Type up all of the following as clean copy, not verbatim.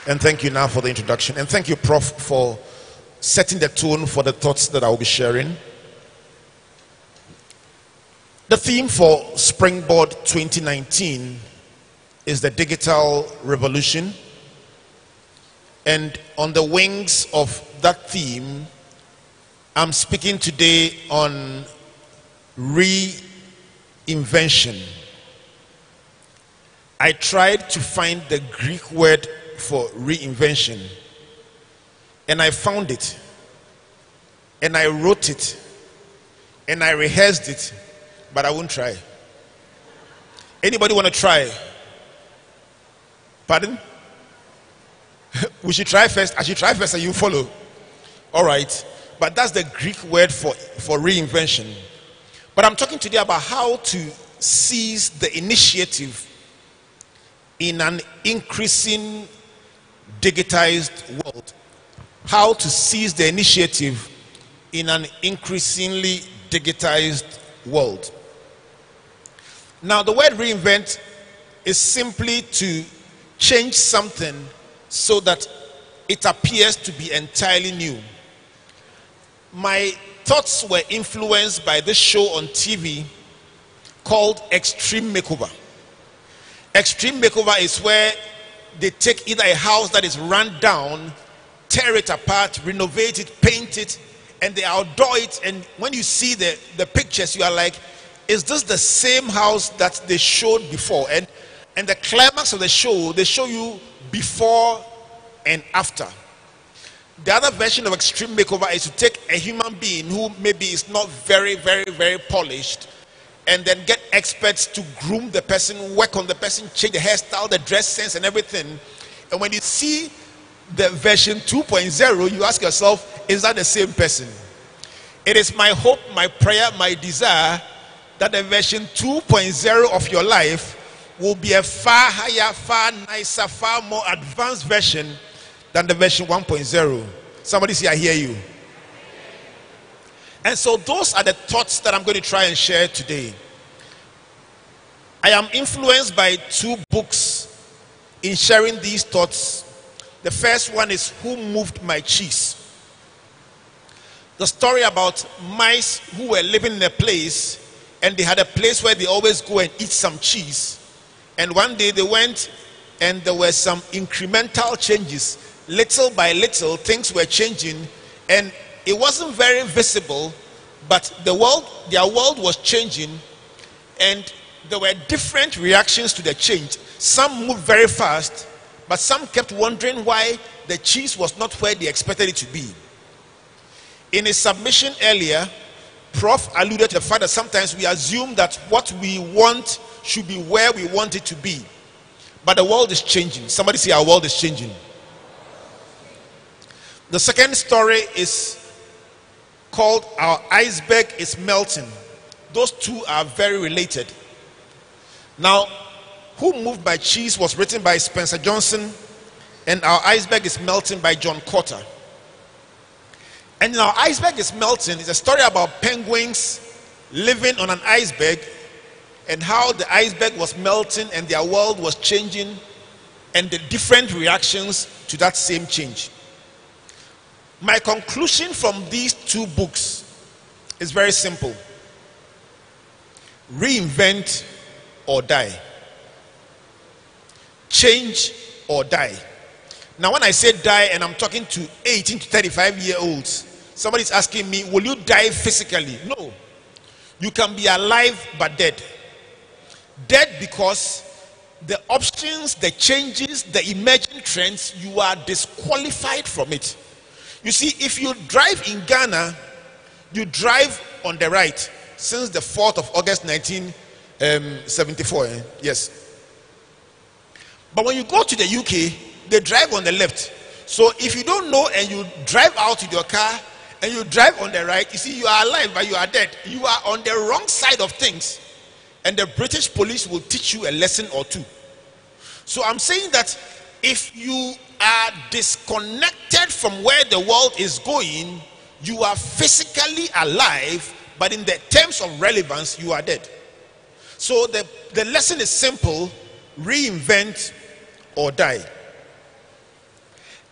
And thank you now for the introduction. And thank you, Prof, for setting the tone for the thoughts that I will be sharing. The theme for Springboard 2019 is the digital revolution. And on the wings of that theme, I'm speaking today on reinvention. I tried to find the Greek word for reinvention, and I found it, and I wrote it, and I rehearsed it, but I won't try. Anybody want to try? Pardon? We should try first. I should try first and you follow. All right. But that's the Greek word for reinvention. But I'm talking today about how to seize the initiative in an increasing digitized world. How to seize the initiative in an increasingly digitized world. Now, the word reinvent is simply to change something so that it appears to be entirely new. My thoughts were influenced by this show on TV called Extreme Makeover. Extreme Makeover is where they take either a house that is run down, tear it apart, renovate it, paint it, and they outdoor it. And when you see the pictures, you are like, is this the same house that they showed before? And the climax of the show, they show you before and after. The other version of Extreme Makeover is to take a human being who maybe is not very, very, very polished, and then get experts to groom the person, work on the person, change the hairstyle, the dress sense, and everything. And when you see the version 2.0, you ask yourself, is that the same person? It is my hope, my prayer, my desire that the version 2.0 of your life will be a far higher, far nicer, far more advanced version than the version 1.0. Somebody say, I hear you. And so those are the thoughts that I'm going to try and share today. I am influenced by two books in sharing these thoughts. The first one is Who Moved My Cheese? The story about mice who were living in a place, and they had a place where they always go and eat some cheese. And one day they went and there were some incremental changes. Little by little, things were changing, and it wasn't very visible, but their world was changing, and there were different reactions to the change. Some moved very fast, but some kept wondering why the cheese was not where they expected it to be. In his submission earlier, Prof alluded to the fact that sometimes we assume that what we want should be where we want it to be. But the world is changing. Somebody say, our world is changing. The second story is called Our Iceberg is Melting. Those two are very related. Now, Who Moved My Cheese was written by Spencer Johnson, and Our Iceberg is Melting by John Cotter. And Our Iceberg is Melting is a story about penguins living on an iceberg, and how the iceberg was melting and their world was changing, and the different reactions to that same change. My conclusion from these two books is very simple. Reinvent or die. Change or die. Now when I say die, and I'm talking to 18 to 35-year-olds, somebody's asking me, will you die physically? No. You can be alive but dead. Dead because the options, the changes, the emerging trends, you are disqualified from it. You see, if you drive in Ghana, you drive on the right since the 4th of August 1974. Yes. But when you go to the UK, they drive on the left. So if you don't know and you drive out with your car and you drive on the right, you see, you are alive but you are dead. You are on the wrong side of things. And the British police will teach you a lesson or two. So I'm saying that if you are disconnected from where the world is going, you are physically alive, but in the terms of relevance, you are dead. So the lesson is simple: reinvent or die.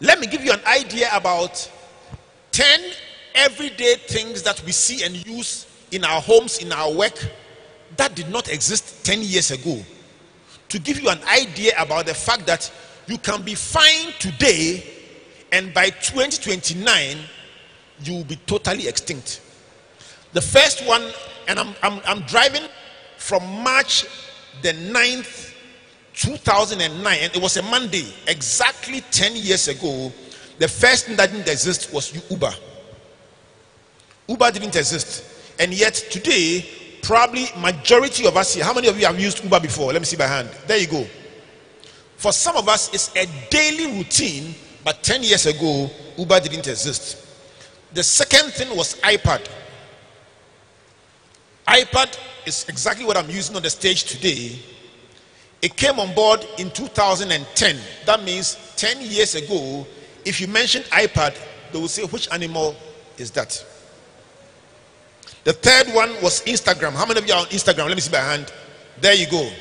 Let me give you an idea about 10 everyday things that we see and use in our homes, in our work, that did not exist 10 years ago. To give you an idea about the fact that you can be fine today and by 2029 you will be totally extinct. The first one, and I'm driving from March the 9th 2009, and it was a Monday, exactly 10 years ago. The first thing that didn't exist was Uber. Uber didn't exist, and yet today probably majority of us here, how many of you have used Uber before? Let me see by hand. There you go. For some of us it's a daily routine, but 10 years ago Uber didn't exist. The second thing was iPad. iPad is exactly what I'm using on the stage today. It came on board in 2010. That means 10 years ago, if you mentioned iPad, they will say, which animal is that? The third one was Instagram. How many of you are on Instagram? Let me see by hand. There you go.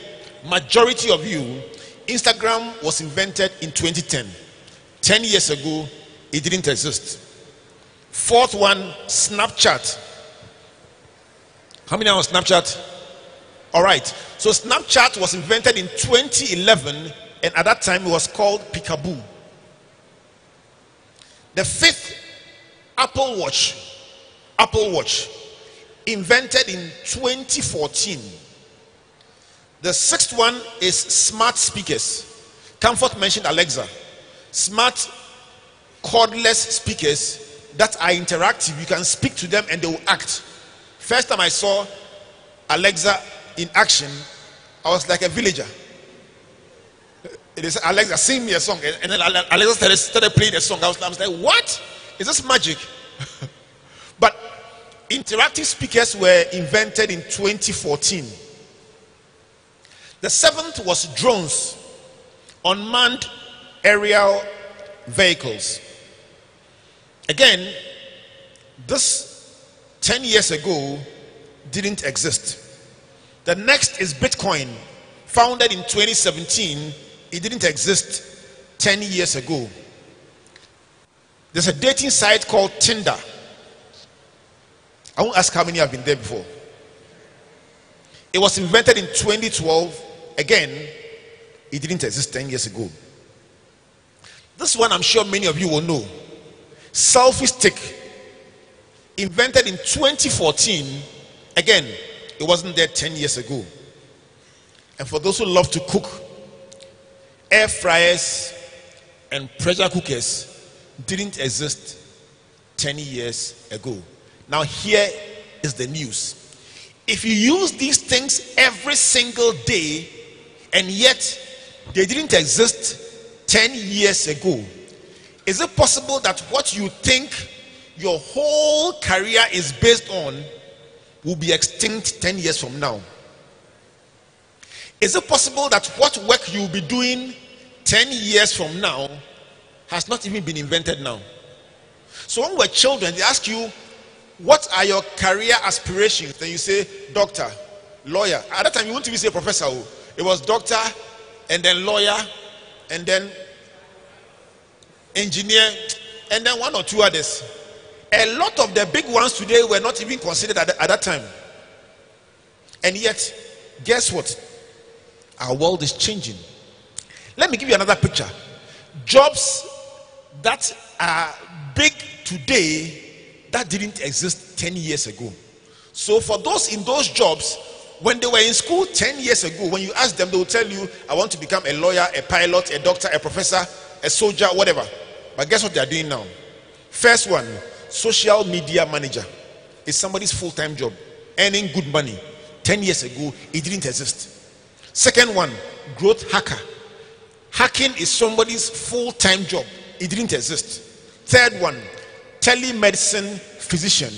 Majority of you, Instagram was invented in 2010. 10 years ago, it didn't exist. Fourth one, Snapchat. How many are on Snapchat? All right. So Snapchat was invented in 2011, and at that time it was called Peekaboo. The fifth, Apple Watch, invented in 2014. The sixth one is smart speakers. Comfort mentioned Alexa. Smart cordless speakers that are interactive. You can speak to them and they will act. First time I saw Alexa in action, I was like a villager. It is Alexa, sing me a song, and then Alexa started playing a song. I was like, what? Is this magic? But interactive speakers were invented in 2014. The seventh was drones, unmanned aerial vehicles. Again, this 10 years ago didn't exist. The next is Bitcoin, founded in 2017. It didn't exist 10 years ago. There's a dating site called Tinder. I won't ask how many have been there before. It was invented in 2012. Again, it didn't exist 10 years ago. This one I'm sure many of you will know. Selfie stick, invented in 2014. Again, it wasn't there 10 years ago. And for those who love to cook, air fryers and pressure cookers didn't exist 10 years ago. Now here is the news. If you use these things every single day and yet they didn't exist 10 years ago, is it possible that what you think your whole career is based on will be extinct 10 years from now? Is it possible that what work you will be doing 10 years from now has not even been invented now? So when we're children, they ask you, what are your career aspirations? Then you say, doctor, lawyer. At that time, you wouldn't even say professor. It was doctor, and then lawyer, and then engineer, and then one or two others. A lot of the big ones today were not even considered at that time. And yet, guess what? Our world is changing. Let me give you another picture. Jobs that are big today that didn't exist 10 years ago. So for those in those jobs, when they were in school 10 years ago, when you ask them, they will tell you, I want to become a lawyer, a pilot, a doctor, a professor, a soldier, whatever. But guess what they are doing now? First one, social media manager. It's somebody's full-time job, earning good money. 10 years ago, it didn't exist. Second one, growth hacker. Hacking is somebody's full-time job. It didn't exist. Third one, telemedicine physician.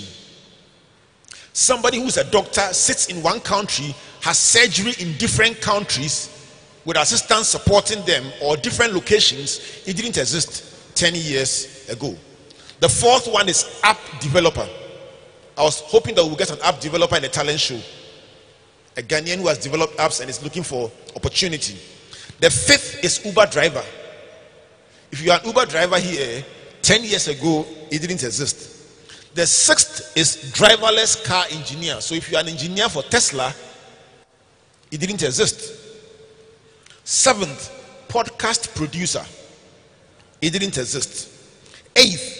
Somebody who's a doctor, sits in one country, has surgery in different countries with assistants supporting them, or different locations. It didn't exist 10 years ago. The fourth one is app developer. I was hoping that we'll get an app developer in a talent show. A Ghanaian who has developed apps and is looking for opportunity. The fifth is Uber driver. If you're an Uber driver here, 10 years ago, it didn't exist. The sixth is driverless car engineer. So if you're an engineer for Tesla, it didn't exist. Seventh, podcast producer. It didn't exist. Eighth,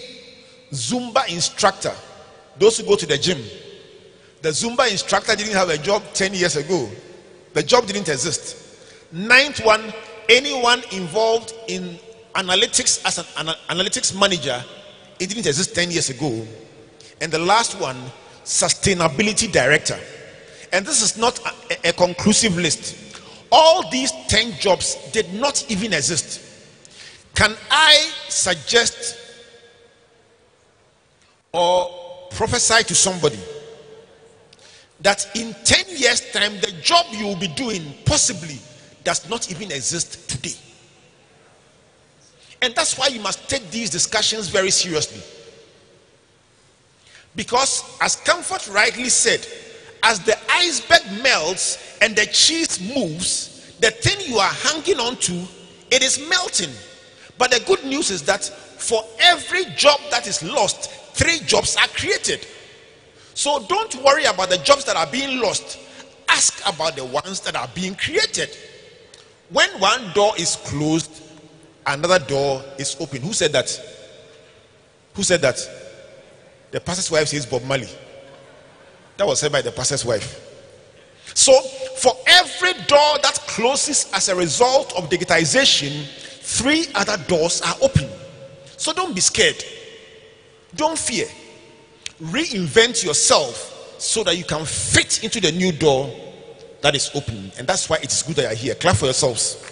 Zumba instructor. Those who go to the gym. The Zumba instructor didn't have a job 10 years ago. The job didn't exist. Ninth one, anyone involved in analytics as an analytics manager. It didn't exist 10 years ago. And the last one, sustainability director. And this is not a conclusive list. All these 10 jobs did not even exist. Can I suggest or prophesy to somebody that in 10 years' time, the job you will be doing possibly does not even exist today? And that's why you must take these discussions very seriously. Because, as Comfort rightly said, as the iceberg melts and the cheese moves, the thing you are hanging on to, it is melting. But the good news is that for every job that is lost, 3 jobs are created. So don't worry about the jobs that are being lost. Ask about the ones that are being created. When one door is closed, another door is open. Who said that? Who said that? The pastor's wife says Bob Marley. That was said by the pastor's wife. So for every door that closes as a result of digitization, 3 other doors are open. So don't be scared. Don't fear. Reinvent yourself so that you can fit into the new door that is open. And that's why it is good that you are here. Clap for yourselves.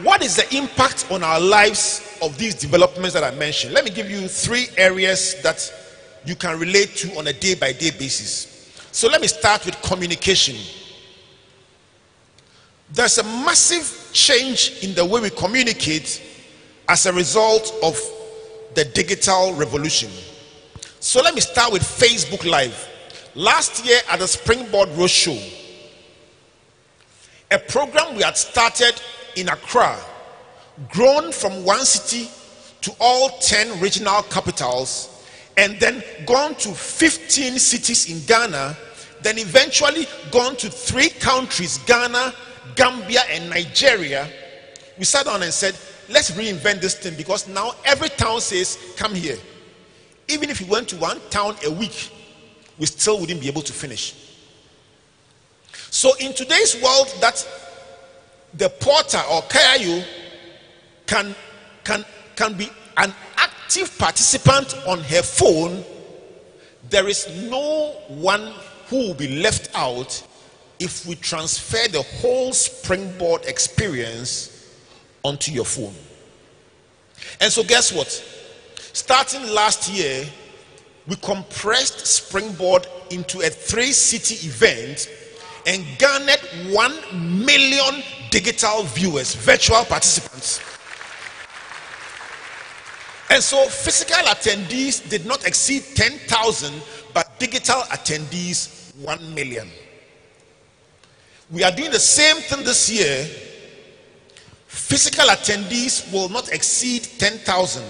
What is the impact on our lives of these developments that I mentioned? Let me give you 3 areas that you can relate to on a day-by-day basis. So let me start with communication. There's a massive change in the way we communicate as a result of the digital revolution. So let me start with Facebook Live. Last year at the Springboard Roadshow, a program we had started in Accra, grown from one city to all 10 regional capitals, and then gone to 15 cities in Ghana, then eventually gone to 3 countries, Ghana, Gambia, and Nigeria. We sat down and said, let's reinvent this thing, because now every town says, come here. Even if you went to one town a week, we still wouldn't be able to finish. So in today's world, that the porter or KIU can be an active participant on her phone, there is no one who will be left out if we transfer the whole Springboard experience onto your phone. And so guess what? Starting last year, we compressed Springboard into a 3-city event and garnered 1 million digital viewers, virtual participants. And so physical attendees did not exceed 10,000, but digital attendees 1 million. We are doing the same thing this year. Physical attendees will not exceed 10,000,